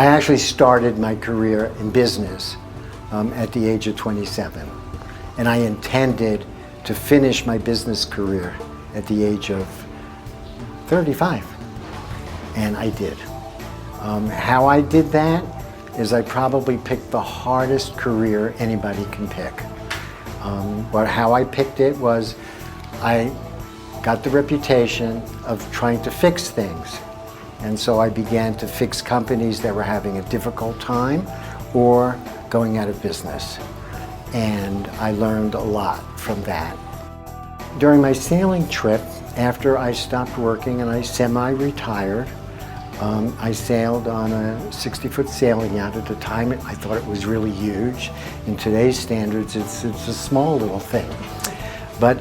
I actually started my career in business at the age of 27. And I intended to finish my business career at the age of 35. And I did. How I did that is I probably picked the hardest career anybody can pick. But how I picked it was I got the reputation of trying to fix things. And so I began to fix companies that were having a difficult time or going out of business. And I learned a lot from that. During my sailing trip, after I stopped working and I semi-retired, I sailed on a 60-foot sailing yacht. At the time, I thought it was really huge. In today's standards, it's a small little thing. But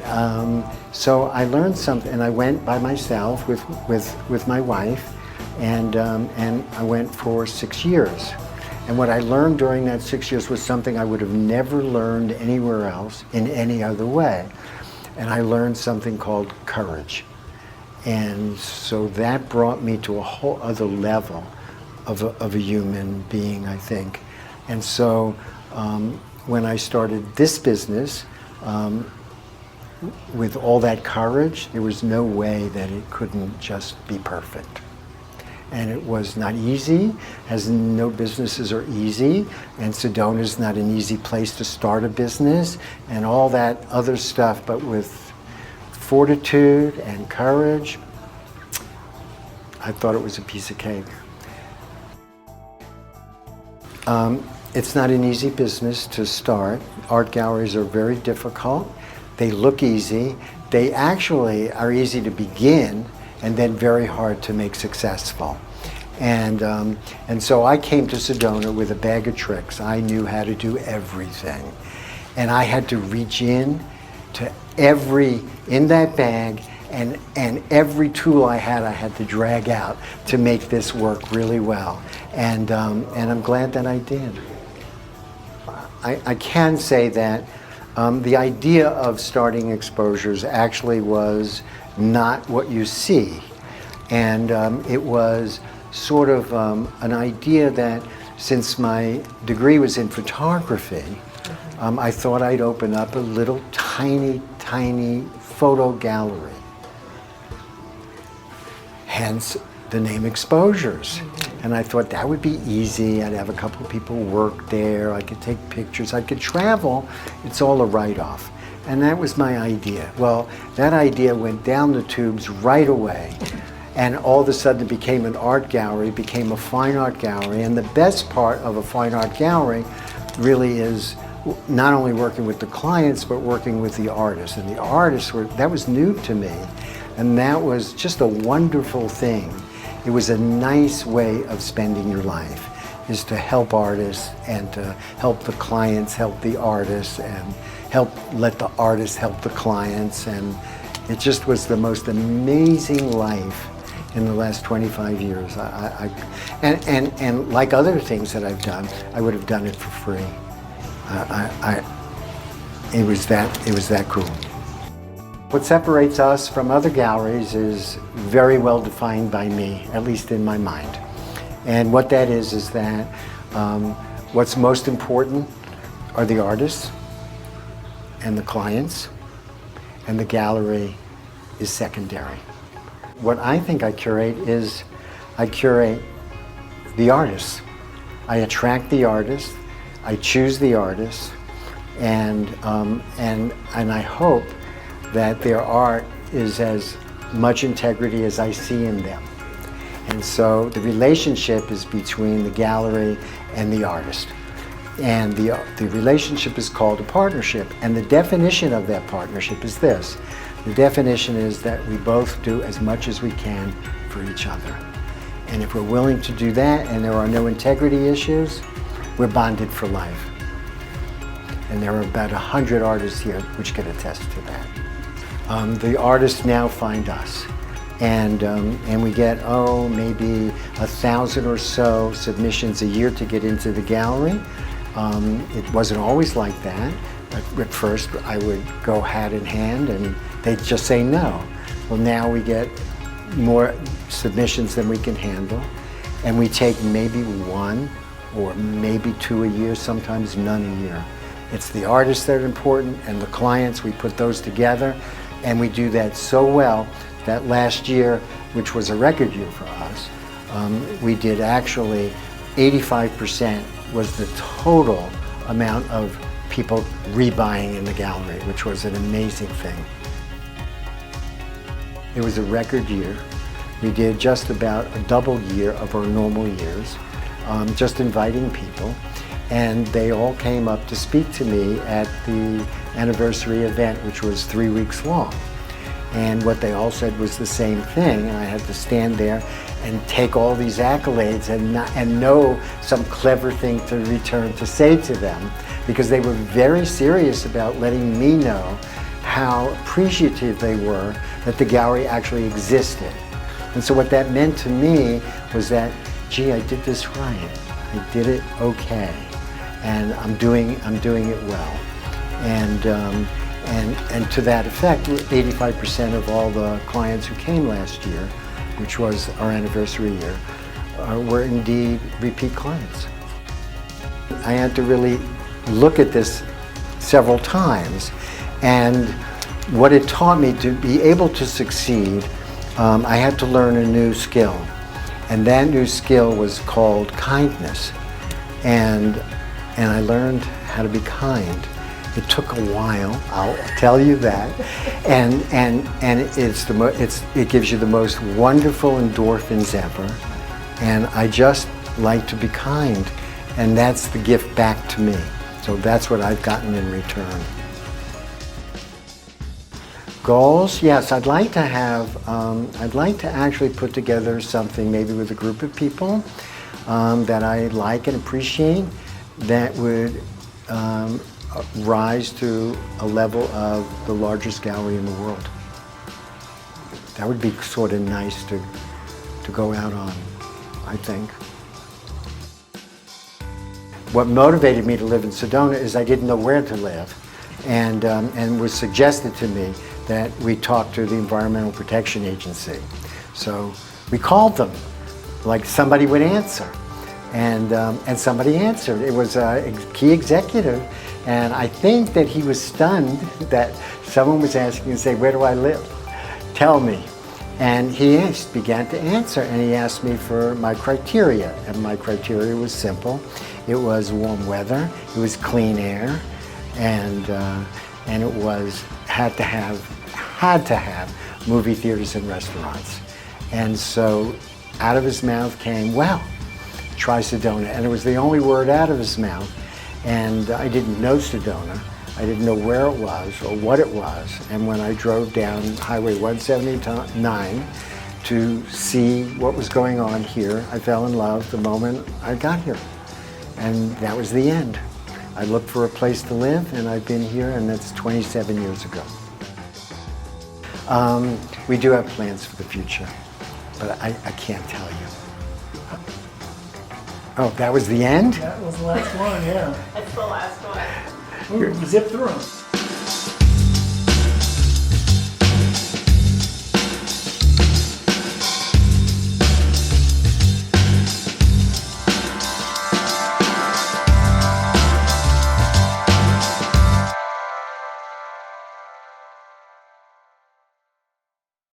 so I learned something, and I went by myself with my wife, and I went for 6 years. And what I learned during that 6 years was something I would have never learned anywhere else in any other way. And I learned something called courage. And so that brought me to a whole other level of a human being, I think. And so when I started this business, with all that courage, there was no way that it couldn't just be perfect. And it was not easy, as no businesses are easy, and Sedona is not an easy place to start a business, and all that other stuff, but with fortitude and courage, I thought it was a piece of cake. It's not an easy business to start. Art galleries are very difficult. They look easy. They actually are easy to begin and then very hard to make successful. And so I came to Sedona with a bag of tricks. I knew how to do everything. And I had to reach in to in that bag, and every tool I had to drag out to make this work really well. And I'm glad that I did. I can say that the idea of starting exposures actually was not what you see. And it was sort of an idea that since my degree was in photography, I thought I'd open up a little tiny photo gallery. Hence the name Exposures. And I thought that would be easy. I'd have a couple of people work there. I could take pictures. I could travel. It's all a write-off. And that was my idea. Well, that idea went down the tubes right away. And all of a sudden it became an art gallery, became a fine art gallery. And the best part of a fine art gallery really is not only working with the clients, but working with the artists. And the artists that was new to me. And that was just a wonderful thing. It was a nice way of spending your life, is to help artists and to help the clients help the artists and let the artists help the clients. And it just was the most amazing life in the last 25 years. And like other things that I've done, I would have done it for free. It was that cool. What separates us from other galleries is very well defined by me, at least in my mind. And what that is that what's most important are the artists and the clients, and the gallery is secondary. What I think I curate is I curate the artists. I attract the artists, I choose the artists, and I hope that their art is as much integrity as I see in them. And so the relationship is between the gallery and the artist. And the relationship is called a partnership. And the definition of that partnership is this. The definition is that we both do as much as we can for each other. And if we're willing to do that and there are no integrity issues, we're bonded for life. And there are about 100 artists here which can attest to that. The artists now find us, and we get, maybe 1,000 or so submissions a year to get into the gallery. It wasn't always like that. At first, I would go hat in hand, and they'd just say no. Well, now we get more submissions than we can handle, and we take maybe one or maybe two a year, sometimes none a year. It's the artists that are important and the clients, we put those together, and we do that so well that last year, which was a record year for us, we did actually 85% was the total amount of people rebuying in the gallery, which was an amazing thing. It was a record year. We did just about a double year of our normal years, just inviting people. And they all came up to speak to me at the anniversary event, which was 3 weeks long. And what they all said was the same thing, and I had to stand there and take all these accolades and know some clever thing to return to say to them, because they were very serious about letting me know how appreciative they were that the gallery actually existed. And so what that meant to me was that, gee, I did this right. I did it okay, and I'm doing it well. And to that effect, 85% of all the clients who came last year, which was our anniversary year, were indeed repeat clients. I had to really look at this several times, and what it taught me to be able to succeed, I had to learn a new skill, and that new skill was called kindness, and I learned how to be kind. It took a while, I'll tell you that, and it gives you the most wonderful endorphins ever, and I just like to be kind, and that's the gift back to me. So that's what I've gotten in return. Goals? Yes, I'd like to actually put together something maybe with a group of people that I like and appreciate, that would rise to a level of the largest gallery in the world. That would be sort of nice to go out on, I think. What motivated me to live in Sedona is I didn't know where to live, and was suggested to me that we talk to the Environmental Protection Agency. So we called them, like somebody would answer, and somebody answered. It was a key executive, and I think that he was stunned that someone was asking and say, "Where do I live? Tell me." And he began to answer, and he asked me for my criteria, and my criteria was simple. It was warm weather, it was clean air, and it was had to have movie theaters and restaurants. And so out of his mouth came, "Well, try Sedona," and it was the only word out of his mouth. And I didn't know Sedona. I didn't know where it was or what it was. And when I drove down Highway 179 to see what was going on here, I fell in love the moment I got here. And that was the end. I looked for a place to live, and I've been here, and that's 27 years ago. We do have plans for the future, but I can't tell you. Oh, that was the end? That was the last one, yeah. That's the last one. We zipped through them.